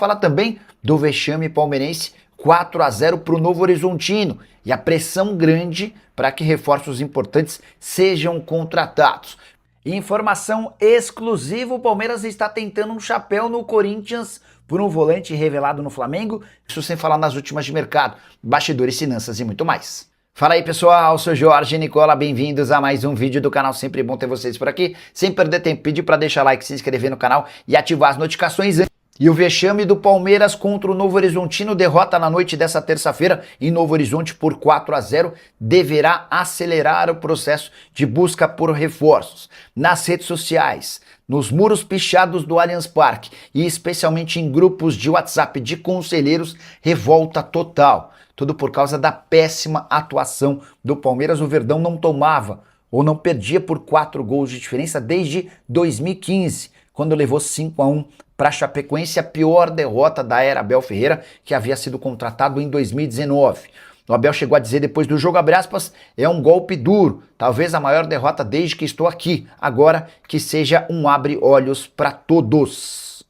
Fala também do vexame palmeirense 4-0 para o Novo Horizontino e a pressão grande para que reforços importantes sejam contratados. Informação exclusiva: o Palmeiras está tentando um chapéu no Corinthians por um volante revelado no Flamengo, isso sem falar nas últimas de mercado, bastidores, finanças e muito mais. Fala aí pessoal, sou Jorge Nicola, bem-vindos a mais um vídeo do canal, sempre bom ter vocês por aqui. Sem perder tempo, pedir para deixar like, se inscrever no canal e ativar as notificações. E o vexame do Palmeiras contra o Novo Horizontino, derrota na noite dessa terça-feira em Novo Horizonte por 4-0, deverá acelerar o processo de busca por reforços. Nas redes sociais, nos muros pichados do Allianz Parque e especialmente em grupos de WhatsApp de conselheiros, revolta total. Tudo por causa da péssima atuação do Palmeiras. O Verdão não tomava ou não perdia por 4 gols de diferença desde 2015, quando levou 5-1 para a Chapecoense, a pior derrota da era Abel Ferreira, que havia sido contratado em 2019. O Abel chegou a dizer depois do jogo, abre aspas, é um golpe duro, talvez a maior derrota desde que estou aqui, agora que seja um abre-olhos para todos.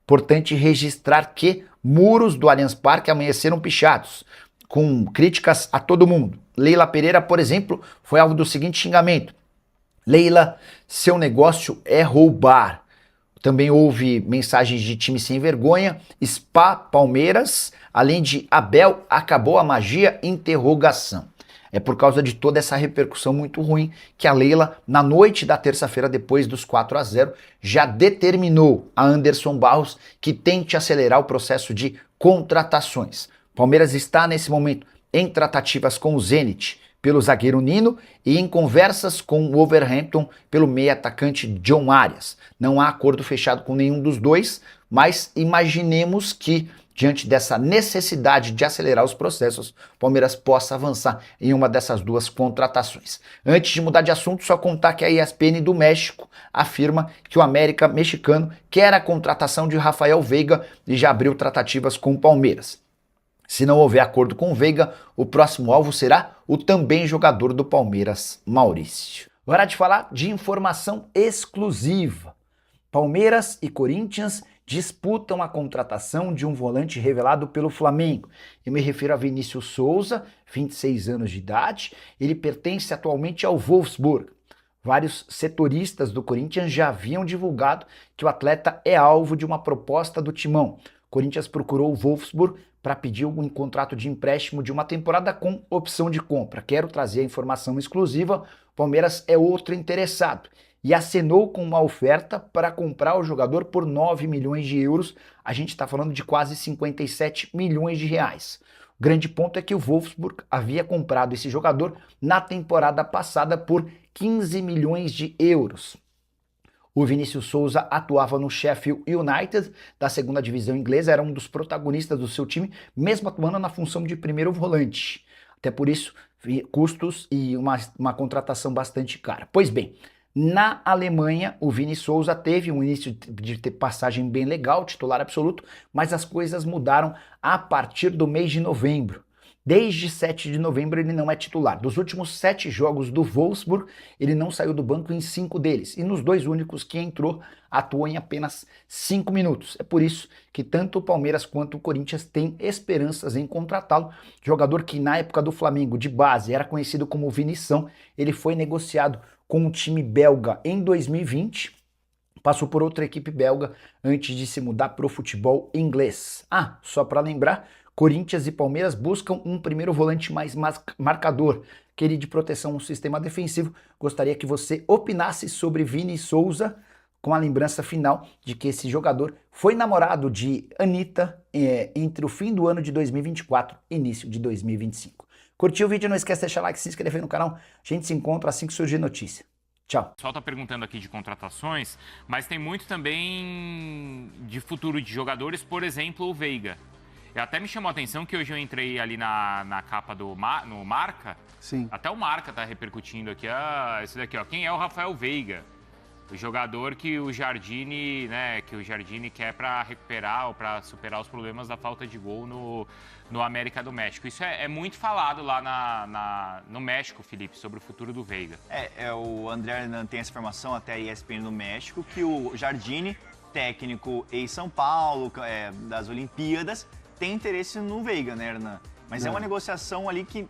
Importante registrar que muros do Allianz Parque amanheceram pichados, com críticas a todo mundo. Leila Pereira, por exemplo, foi alvo do seguinte xingamento: Leila, seu negócio é roubar. Também houve mensagens de time sem vergonha, Spa, Palmeiras, além de Abel, acabou a magia, interrogação. É por causa de toda essa repercussão muito ruim que a Leila, na noite da terça-feira, depois dos 4-0, já determinou a Anderson Barros que tente acelerar o processo de contratações. Palmeiras está, nesse momento, em tratativas com o Zenit pelo zagueiro Nino e em conversas com o Wolverhampton pelo meio-atacante John Arias. Não há acordo fechado com nenhum dos dois, mas imaginemos que, diante dessa necessidade de acelerar os processos, o Palmeiras possa avançar em uma dessas duas contratações. Antes de mudar de assunto, só contar que a ESPN do México afirma que o América mexicano quer a contratação de Rafael Veiga e já abriu tratativas com o Palmeiras. Se não houver acordo com o Veiga, o próximo alvo será o também jogador do Palmeiras, Maurício. Hora de falar de informação exclusiva. Palmeiras e Corinthians disputam a contratação de um volante revelado pelo Flamengo. Eu me refiro a Vinícius Souza, 26 anos de idade. Ele pertence atualmente ao Wolfsburg. Vários setoristas do Corinthians já haviam divulgado que o atleta é alvo de uma proposta do Timão. O Corinthians procurou o Wolfsburg para pedir um contrato de empréstimo de uma temporada com opção de compra. Quero trazer a informação exclusiva: o Palmeiras é outro interessado e acenou com uma oferta para comprar o jogador por 9 milhões de euros. A gente está falando de quase 57 milhões de reais. O grande ponto é que o Wolfsburg havia comprado esse jogador na temporada passada por 15 milhões de euros. O Vinícius Souza atuava no Sheffield United, da segunda divisão inglesa, era um dos protagonistas do seu time, mesmo atuando na função de primeiro volante. Até por isso, custos e uma contratação bastante cara. Pois bem, na Alemanha, o Vini Souza teve um início de passagem bem legal, titular absoluto, mas as coisas mudaram a partir do mês de novembro. Desde 7 de novembro ele não é titular. Dos últimos 7 jogos do Wolfsburg, ele não saiu do banco em 5 deles. E nos 2 únicos que entrou, atuou em apenas 5 minutos. É por isso que tanto o Palmeiras quanto o Corinthians têm esperanças em contratá-lo. Jogador que na época do Flamengo, de base, era conhecido como Vinição. Ele foi negociado com o time belga em 2020. Passou por outra equipe belga antes de se mudar para o futebol inglês. Ah, só para lembrar, Corinthians e Palmeiras buscam um primeiro volante mais marcador, aquele de proteção no sistema defensivo. Gostaria que você opinasse sobre Vini Souza, com a lembrança final de que esse jogador foi namorado de Anitta entre o fim do ano de 2024 e início de 2025. Curtiu o vídeo? Não esquece de deixar like, se inscrever no canal. A gente se encontra assim que surgir notícia. Tchau. O pessoal está perguntando aqui de contratações, mas tem muito também de futuro de jogadores, por exemplo, o Veiga. Até me chamou a atenção que hoje eu entrei ali na capa no Marca. Sim. Até o Marca tá repercutindo aqui. Esse daqui, ó. Quem é o Rafael Veiga? O jogador que o Jardine, né, quer para recuperar ou para superar os problemas da falta de gol no América do México. Isso é muito falado lá no México, Felipe, sobre o futuro do Veiga. O André Hernan tem essa informação, até a ESPN no México, que o Jardine técnico ex-São Paulo, das Olimpíadas, tem interesse no Veiga, né, Hernan? Mas é uma negociação ali que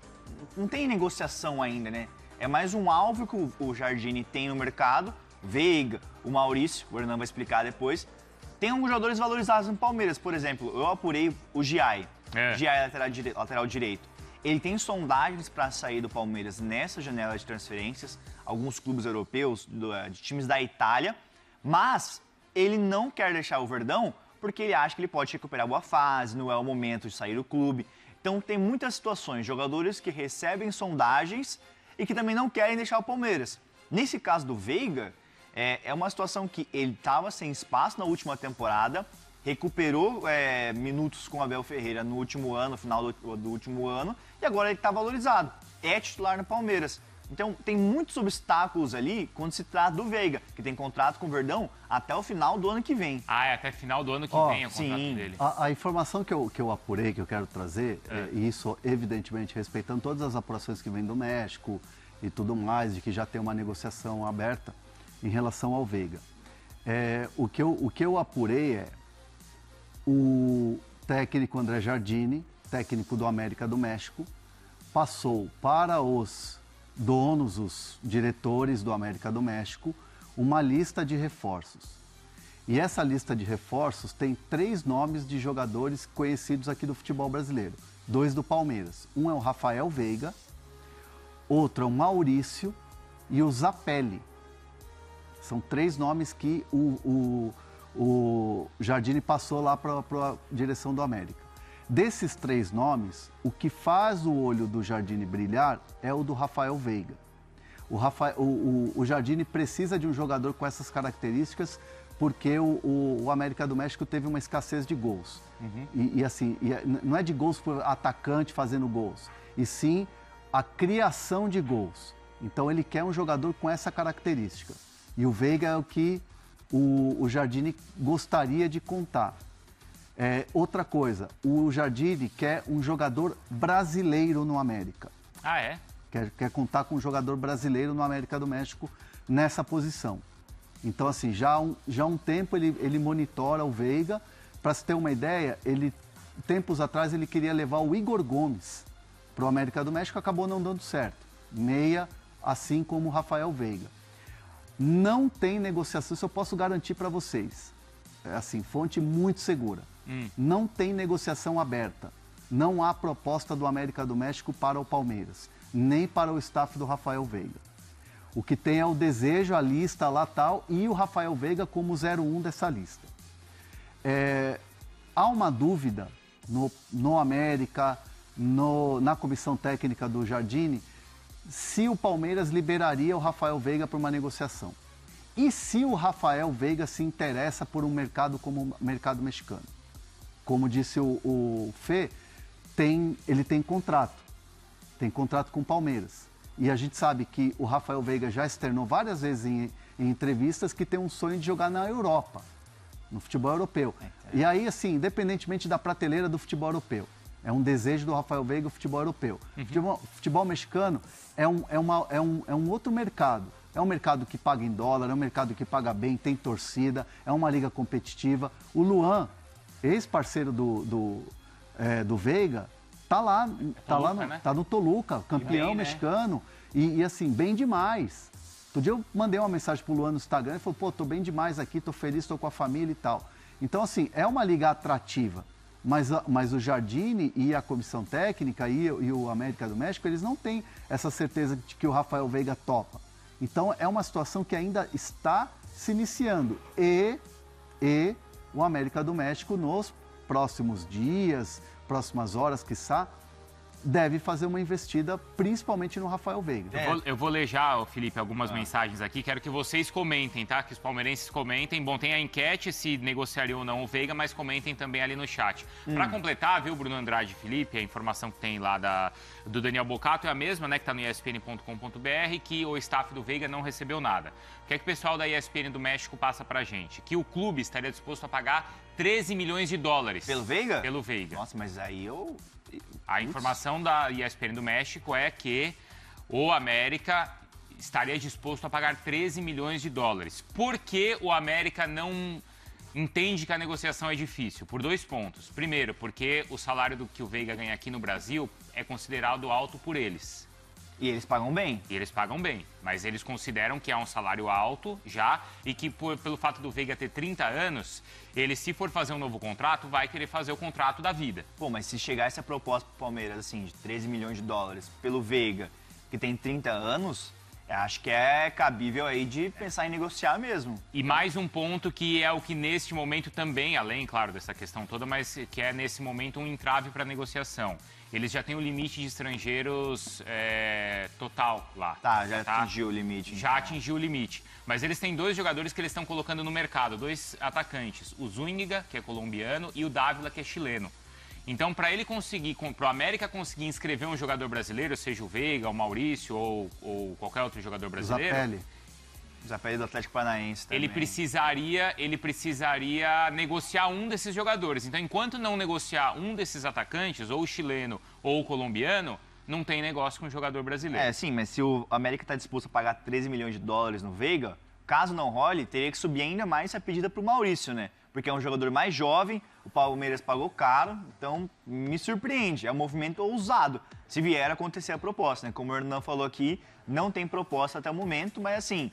não tem negociação ainda, né? É mais um alvo que o Jardine tem no mercado. Veiga, o Maurício, o Hernan vai explicar depois. Tem alguns jogadores valorizados no Palmeiras, por exemplo, eu apurei o Giai. Giai lateral direito. Ele tem sondagens para sair do Palmeiras nessa janela de transferências, alguns clubes europeus, de times da Itália, mas ele não quer deixar o Verdão porque ele acha que ele pode recuperar boa fase, não é o momento de sair do clube. Então tem muitas situações, jogadores que recebem sondagens e que também não querem deixar o Palmeiras. Nesse caso do Veiga, é uma situação que ele estava sem espaço na última temporada, recuperou minutos com o Abel Ferreira no último ano, no final do último ano, e agora ele está valorizado. É titular no Palmeiras. Então, tem muitos obstáculos ali quando se trata do Veiga, que tem contrato com o Verdão até o final do ano que vem. Até final do ano que vem é o contrato dele. A informação que eu apurei, que eu quero trazer, e isso, evidentemente, respeitando todas as apurações que vêm do México e tudo mais, de que já tem uma negociação aberta em relação ao Veiga. O que eu apurei o técnico André Jardine, técnico do América do México, passou para os donos, os diretores do América do México, uma lista de reforços. E essa lista de reforços tem 3 nomes de jogadores conhecidos aqui do futebol brasileiro. 2 do Palmeiras. Um é o Rafael Veiga, outro é o Maurício e o Zapelli. São 3 nomes que o Jardine passou lá para a direção do América. Desses 3 nomes, o que faz o olho do Jardine brilhar é o do Rafael Veiga. O Jardine precisa de um jogador com essas características porque o América do México teve uma escassez de gols. Não é de gols por atacante fazendo gols, e sim a criação de gols. Então ele quer um jogador com essa característica. E o Veiga é o que o Jardine gostaria de contar. Outra coisa, o Jardine quer um jogador brasileiro no América. Quer contar com um jogador brasileiro no América do México nessa posição. Então, assim, já há um tempo ele monitora o Veiga. Para se ter uma ideia, tempos atrás ele queria levar o Igor Gomes para o América do México, acabou não dando certo. Meia, assim como o Rafael Veiga. Não tem negociação, isso eu posso garantir para vocês. Assim, fonte muito segura. Não tem negociação aberta. Não há proposta do América do México para o Palmeiras, nem para o staff do Rafael Veiga. O que tem é o desejo, a lista lá tal, e o Rafael Veiga como 01 dessa lista. Há uma dúvida no América, na comissão técnica do Jardine, se o Palmeiras liberaria o Rafael Veiga para uma negociação. E se o Rafael Veiga se interessa por um mercado como o mercado mexicano. Como disse o Fê, ele tem contrato. Tem contrato com o Palmeiras. E a gente sabe que o Rafael Veiga já externou várias vezes em entrevistas que tem um sonho de jogar na Europa, no futebol europeu. E aí, assim, independentemente da prateleira do futebol europeu, é um desejo do Rafael Veiga o futebol europeu. Futebol mexicano é um outro mercado. É um mercado que paga em dólar, é um mercado que paga bem, tem torcida, é uma liga competitiva. O Luan, ex-parceiro do Veiga, tá no Toluca, campeão bem, mexicano, né? E assim, bem demais. Outro dia eu mandei uma mensagem pro Luan no Instagram, ele falou, tô bem demais aqui, tô feliz, tô com a família e tal. Então, assim, é uma liga atrativa, mas o Jardine e a comissão técnica e o América do México, eles não têm essa certeza de que o Rafael Veiga topa. Então, é uma situação que ainda está se iniciando. E o América do México, nos próximos dias, próximas horas, quiçá, deve fazer uma investida, principalmente no Rafael Veiga. Eu vou ler já, Felipe, algumas mensagens aqui. Quero que vocês comentem, tá? Que os palmeirenses comentem. Bom, tem a enquete se negociaria ou não o Veiga, mas comentem também ali no chat. Para completar, viu, Bruno Andrade e Felipe, a informação que tem lá do Daniel Bocato é a mesma, né? Que tá no espn.com.br, que o staff do Veiga não recebeu nada. O que é que o pessoal da ESPN do México passa pra gente? Que o clube estaria disposto a pagar 13 milhões de dólares. Pelo Veiga? Pelo Veiga. Nossa, mas aí A informação da ESPN do México é que o América estaria disposto a pagar 13 milhões de dólares. Por que o América não entende que a negociação é difícil, por 2 pontos. Primeiro, porque o salário que o Veiga ganha aqui no Brasil é considerado alto por eles. E eles pagam bem. E eles pagam bem, mas eles consideram que é um salário alto já e que pelo fato do Veiga ter 30 anos, ele, se for fazer um novo contrato, vai querer fazer o contrato da vida. Pô, mas se chegar essa proposta pro Palmeiras, assim, de 13 milhões de dólares pelo Veiga, que tem 30 anos, acho que é cabível aí de pensar em negociar mesmo. E mais um ponto que é o que neste momento também, além, claro, dessa questão toda, mas que é nesse momento um entrave para a negociação. Eles já têm o limite de estrangeiros total lá. Tá, já atingiu o limite. Já atingiu o limite. Mas eles têm 2 jogadores que eles estão colocando no mercado, 2 atacantes. O Zúñiga, que é colombiano, e o Dávila, que é chileno. Então, para ele conseguir, para o América conseguir inscrever um jogador brasileiro, seja o Veiga, o Maurício ou qualquer outro jogador brasileiro... Zapelli do Atlético Paranaense também. Ele precisaria negociar um desses jogadores. Então, enquanto não negociar um desses atacantes, ou o chileno ou o colombiano, não tem negócio com o jogador brasileiro. Sim, mas se o América está disposto a pagar 13 milhões de dólares no Veiga, caso não role, teria que subir ainda mais essa pedida para o Maurício, né? Porque é um jogador mais jovem, o Palmeiras pagou caro, então me surpreende. É um movimento ousado, se vier a acontecer a proposta, né? Como o Hernan falou aqui, não tem proposta até o momento, mas assim...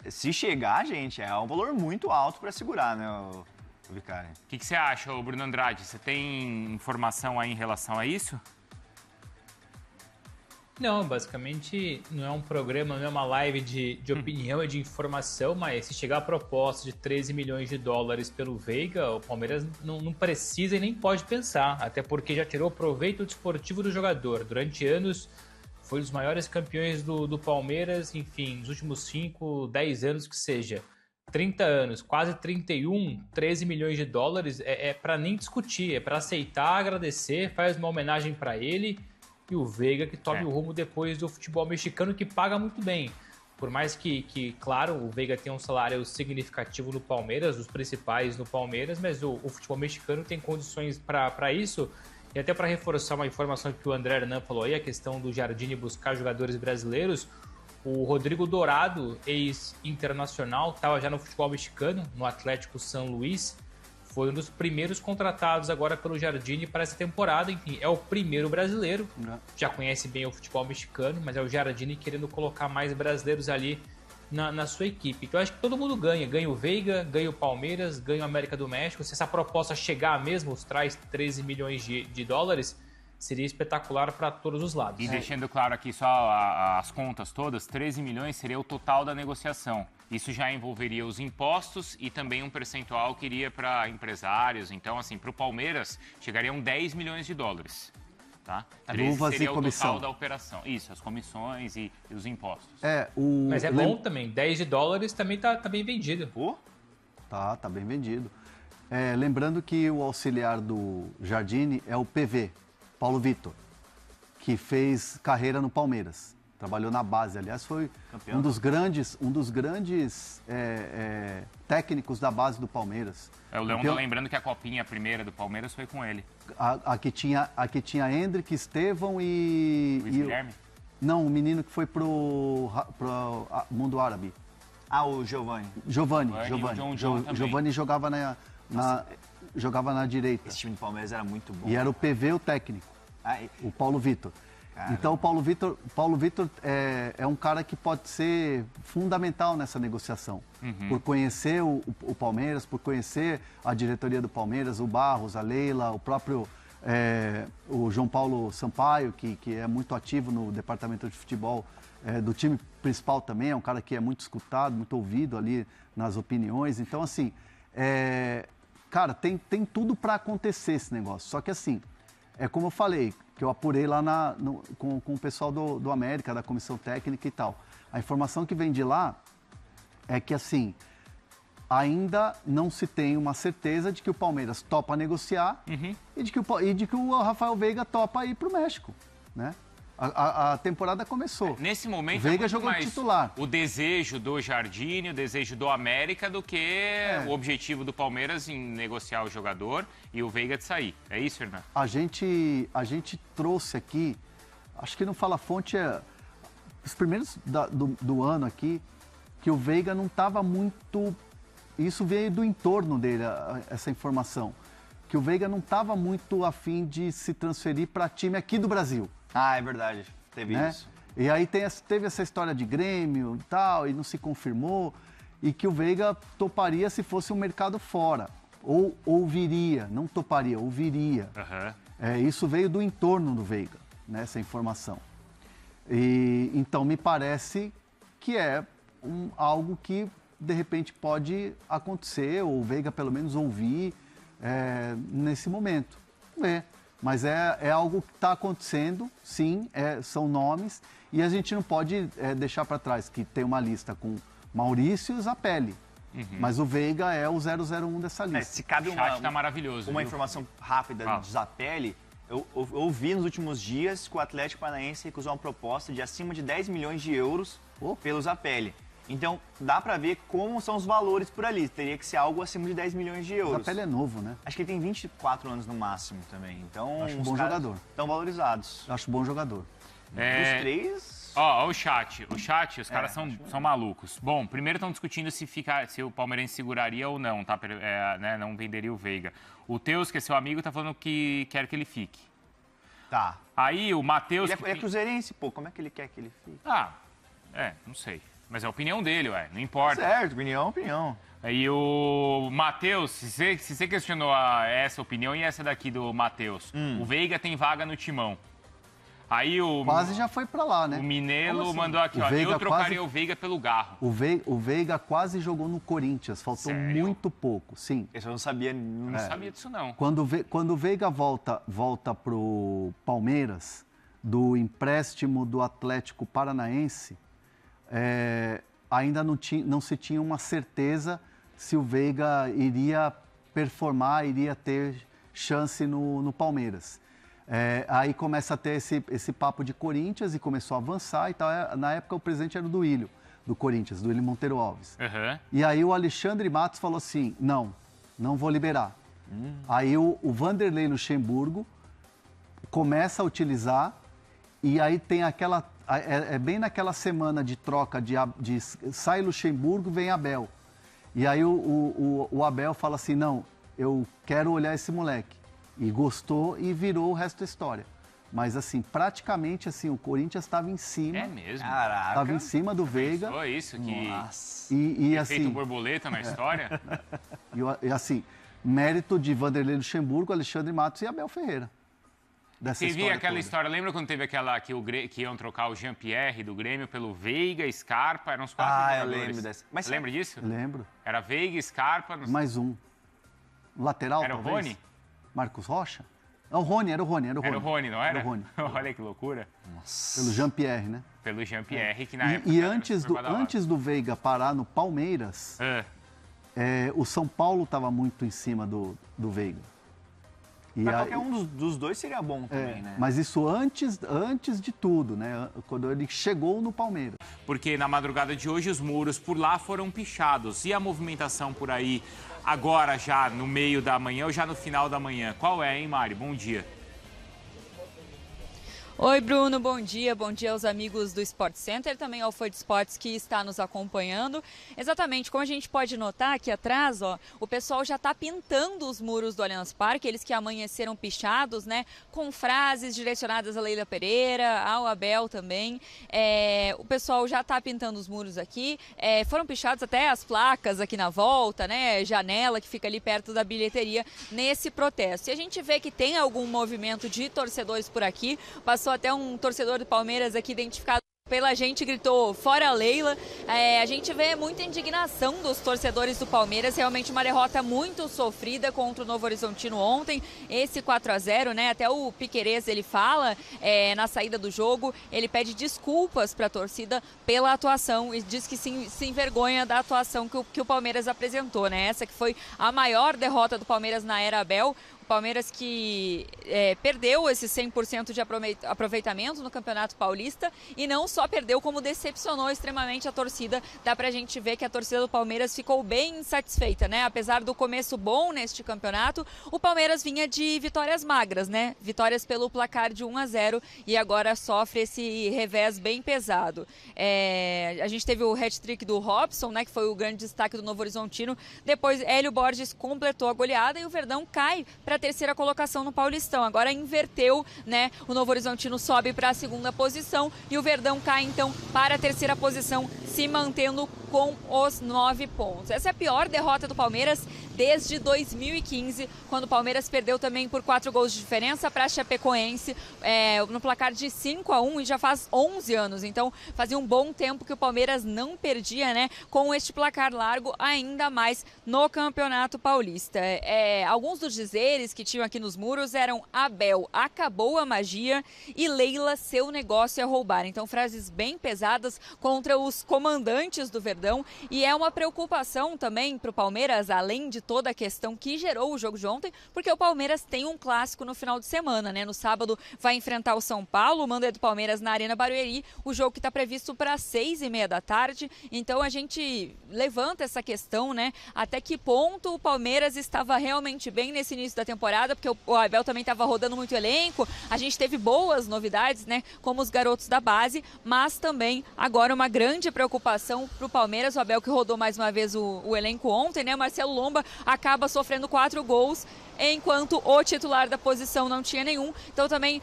Se chegar, gente, é um valor muito alto para segurar, né, o Vicari? O que você acha, Bruno Andrade? Você tem informação aí em relação a isso? Não, basicamente não é um programa, não é uma live de opinião e de informação, mas se chegar a proposta de 13 milhões de dólares pelo Veiga, o Palmeiras não precisa e nem pode pensar, até porque já tirou proveito desportivo do jogador. Durante anos... Foi um dos maiores campeões do Palmeiras, enfim, nos últimos 5, 10 anos que seja. 30 anos, quase 31, 13 milhões de dólares, é para nem discutir, é para aceitar, agradecer, faz uma homenagem para ele e o Veiga que tome o rumo depois do futebol mexicano, que paga muito bem. Por mais que, claro, o Veiga tem um salário significativo no Palmeiras, os principais no Palmeiras, mas o futebol mexicano tem condições para isso. E até para reforçar uma informação que o André Hernan falou aí, a questão do Jardine buscar jogadores brasileiros, o Rodrigo Dourado, ex-internacional, estava já no futebol mexicano, no Atlético São Luís, foi um dos primeiros contratados agora pelo Jardine para essa temporada, enfim, é o primeiro brasileiro, já conhece bem o futebol mexicano, mas é o Jardine querendo colocar mais brasileiros ali na sua equipe. Então acho que todo mundo ganha. Ganha o Veiga, ganha o Palmeiras, ganha o América do México. Se essa proposta chegar mesmo, os traz 13 milhões de dólares, seria espetacular para todos os lados. E deixando claro aqui só as contas todas, 13 milhões seria o total da negociação. Isso já envolveria os impostos e também um percentual que iria para empresários. Então, assim, para o Palmeiras, chegariam 10 milhões de dólares. Tá? Luvas seria e comissão. O total da operação. Isso, as comissões e os impostos. Mas é bom também, 10 de dólares também tá bem vendido. Tá bem vendido. Lembrando que o auxiliar do Jardine é o PV, Paulo Vitor, que fez carreira no Palmeiras. Trabalhou na base, aliás, foi um dos grandes técnicos da base do Palmeiras. O Leão tá lembrando que a copinha primeira do Palmeiras foi com ele. Aqui tinha Hendrick, Estevão e... Luiz Guilherme? Não, o menino que foi pro mundo árabe. O Giovani. Giovani. O John também. Giovani jogava na direita. Esse time do Palmeiras era muito bom. E era o PV o técnico, o Paulo Vitor. Caramba. Então o Paulo Vitor é um cara que pode ser fundamental nessa negociação. Por conhecer o Palmeiras, por conhecer a diretoria do Palmeiras, o Barros, a Leila, o próprio o João Paulo Sampaio, que é muito ativo no departamento de futebol do time principal também, é um cara que é muito escutado, muito ouvido ali nas opiniões. Então, assim, cara, tem tudo para acontecer esse negócio. Só que, assim, é como eu falei, que eu apurei lá com o pessoal do América, da comissão técnica e tal. A informação que vem de lá é que, assim, ainda não se tem uma certeza de que o Palmeiras topa negociar e de que o Rafael Veiga topa ir para o México, né? A temporada começou. Nesse momento, o Veiga é jogou mais titular. O desejo do Jardine, o desejo do América, do que o objetivo do Palmeiras em negociar o jogador e o Veiga de sair. É isso, Fernando? A gente trouxe aqui, acho que não fala a fonte, os primeiros do ano aqui, que o Veiga não estava muito isso veio do entorno dele, essa informação, que o Veiga não estava muito afim de se transferir para time aqui do Brasil. Ah, é verdade. Teve né? isso. E aí teve essa história de Grêmio e tal, e não se confirmou, e que o Veiga toparia se fosse um mercado fora. Ou ouviria, não toparia, ouviria. Isso veio do entorno do Veiga, né, essa informação. E, então, me parece que é algo que, de repente, pode acontecer, ou o Veiga, pelo menos, ouvir nesse momento. Mas é algo que está acontecendo, sim, são nomes, e a gente não pode deixar para trás que tem uma lista com Maurício e Zapelli. Mas o Veiga é o 001 dessa lista. Se cabe O chat tá maravilhoso, uma viu? informação rápida de Zapelli, eu ouvi nos últimos dias que o Atlético Paranaense recusou uma proposta de acima de 10 milhões de euros pelo Zapelli. Então, dá pra ver como são os valores por ali. Teria que ser algo acima de 10 milhões de euros. O Zapelli é novo, né? Acho que ele tem 24 anos no máximo também. Então, Acho um bom jogador. Estão valorizados. Acho bom jogador. Os três... Ó, o chat, os caras são malucos. Bom, primeiro estão discutindo se o Palmeirense seguraria ou não, tá? Né, não venderia o Veiga. O Teus, que é seu amigo, tá falando que quer que ele fique. Tá. Aí o Matheus... Ele é cruzeirense, pô. Como é que ele quer que ele fique? Não sei. Mas é a opinião dele, não importa. Certo, opinião. Aí o Matheus, se você questionou essa opinião e essa daqui do Matheus, o Veiga tem vaga no Timão. Aí quase já foi pra lá, né? O Minelo assim? mandou aqui, eu trocaria o Veiga pelo Garro. O Veiga quase jogou no Corinthians, faltou muito pouco, sim. Eu não sabia disso não. Quando o Veiga volta pro Palmeiras, do empréstimo do Atlético Paranaense, ainda não se tinha uma certeza se o Veiga iria performar, iria ter chance no Palmeiras. Aí começa a ter esse papo de Corinthians e começou a avançar e tal. Na época o presidente era o Duílio, do Corinthians, Duílio Monteiro Alves. E aí o Alexandre Matos falou assim, não vou liberar. Aí o Vanderlei Luxemburgo começa a utilizar e aí tem aquela... bem naquela semana de troca de sai Luxemburgo, vem Abel. E aí o Abel fala assim, não, eu quero olhar esse moleque. E gostou e virou o resto da história. Mas, assim, praticamente, assim, o Corinthians estava em cima. É mesmo? Caraca. Estava em cima do Veiga. Foi isso que... Nossa. E efeito assim, borboleta na história? e assim, mérito de Vanderlei Luxemburgo, Alexandre Matos e Abel Ferreira. Você viu aquela história, lembra quando teve aquela que iam trocar o Jean-Pierre do Grêmio pelo Veiga, Scarpa, eram os 4 jogadores. Eu lembro dessa. Mas lembra disso? Lembro. Era Veiga, Scarpa... Mais um. Lateral, era talvez? O Rony? Marcos Rocha? Não, o Rony, era o Rony. Era o Rony, não era? Era o Rony. Olha que loucura. Nossa. Pelo Jean-Pierre, né? Pelo Jean-Pierre, que na época... E antes do Veiga parar no Palmeiras, o São Paulo estava muito em cima do Veiga. Pra qualquer um dos dois seria bom também, né? Mas isso antes de tudo, né? Quando ele chegou no Palmeiras. Porque na madrugada de hoje os muros por lá foram pichados. E a movimentação por aí agora já no meio da manhã ou já no final da manhã? Qual é, hein, Mari? Bom dia. Oi, Bruno, bom dia aos amigos do Sport Center, também ao Foi de Esportes que está nos acompanhando. Exatamente, como a gente pode notar aqui atrás, o pessoal já está pintando os muros do Allianz Parque, eles que amanheceram pichados, né, com frases direcionadas a Leila Pereira, ao Abel também. O pessoal já está pintando os muros aqui, foram pichados até as placas aqui na volta, né, janela que fica ali perto da bilheteria nesse protesto. E a gente vê que tem algum movimento de torcedores por aqui, passou até um torcedor do Palmeiras aqui identificado pela gente, gritou fora Leila. A gente vê muita indignação dos torcedores do Palmeiras, realmente uma derrota muito sofrida contra o Novo Horizontino ontem, esse 4-0, né? Até o Piquerez, ele fala na saída do jogo, ele pede desculpas para a torcida pela atuação e diz que se envergonha da atuação que o Palmeiras apresentou, né? Essa que foi a maior derrota do Palmeiras na era Abel. O Palmeiras que perdeu esse 100% de aproveitamento no Campeonato Paulista e não só perdeu, como decepcionou extremamente a torcida. Dá pra gente ver que a torcida do Palmeiras ficou bem insatisfeita, né? Apesar do começo bom neste campeonato, o Palmeiras vinha de vitórias magras, né? Vitórias pelo placar de 1-0 e agora sofre esse revés bem pesado. A gente teve o hat-trick do Robson, né? Que foi o grande destaque do Novo Horizontino. Depois, Hélio Borges completou a goleada e o Verdão cai para a terceira colocação no Paulistão. Agora inverteu, né? O Novo Horizontino sobe para a segunda posição e o Verdão cai então para a terceira posição, se mantendo com os 9 pontos. Essa é a pior derrota do Palmeiras desde 2015, quando o Palmeiras perdeu também por 4 gols de diferença para a Chapecoense, no placar de 5-1, e já faz 11 anos. Então fazia um bom tempo que o Palmeiras não perdia, né, com este placar largo, ainda mais no Campeonato Paulista. Alguns dos dizeres que tinham aqui nos muros eram: Abel, acabou a magia, e Leila, seu negócio é roubar. Então frases bem pesadas contra os comandantes do Verdão, e é uma preocupação também para o Palmeiras, além de toda a questão que gerou o jogo de ontem, porque o Palmeiras tem um clássico no final de semana, né? No sábado vai enfrentar o São Paulo, o mando é do Palmeiras na Arena Barueri, o jogo que está previsto para 6h30 da tarde. Então a gente levanta essa questão, né? Até que ponto o Palmeiras estava realmente bem nesse início da temporada, porque o Abel também estava rodando muito elenco, a gente teve boas novidades, né? Como os garotos da base, mas também agora uma grande preocupação para o Palmeiras, o Abel que rodou mais uma vez o elenco ontem, né? Marcelo Lomba acaba sofrendo 4 gols, enquanto o titular da posição não tinha nenhum. Então também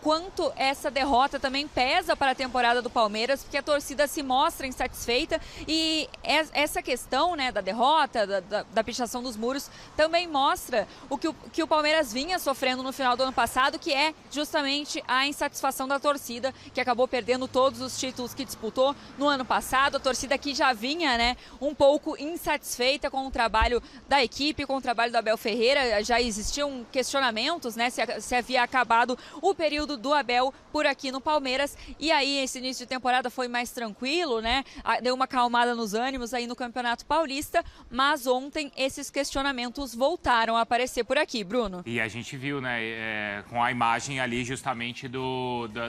quanto essa derrota também pesa para a temporada do Palmeiras, porque a torcida se mostra insatisfeita, e essa questão, né, da derrota, da pichação dos muros, também mostra o que o Palmeiras vinha sofrendo no final do ano passado, que é justamente a insatisfação da torcida, que acabou perdendo todos os títulos que disputou no ano passado. A torcida que já vinha, né, um pouco insatisfeita com o trabalho da equipe, com o trabalho do Abel Ferreira. Já existiam questionamentos, né, se havia acabado o período do Abel por aqui no Palmeiras, e aí esse início de temporada foi mais tranquilo, né? Deu uma acalmada nos ânimos aí no Campeonato Paulista, mas ontem esses questionamentos voltaram a aparecer por aqui, Bruno. E a gente viu, né, com a imagem ali justamente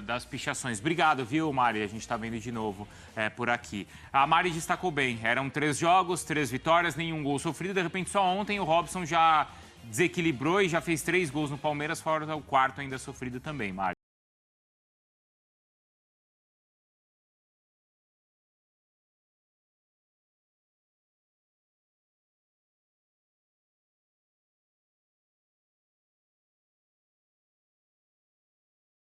das pichações. Obrigado, viu, Mari? A gente está vendo de novo por aqui. A Mari destacou bem, eram 3 jogos, 3 vitórias, nenhum gol sofrido. De repente, só ontem o Robson já desequilibrou e já fez 3 gols no Palmeiras, fora o quarto ainda sofrido também, Mari.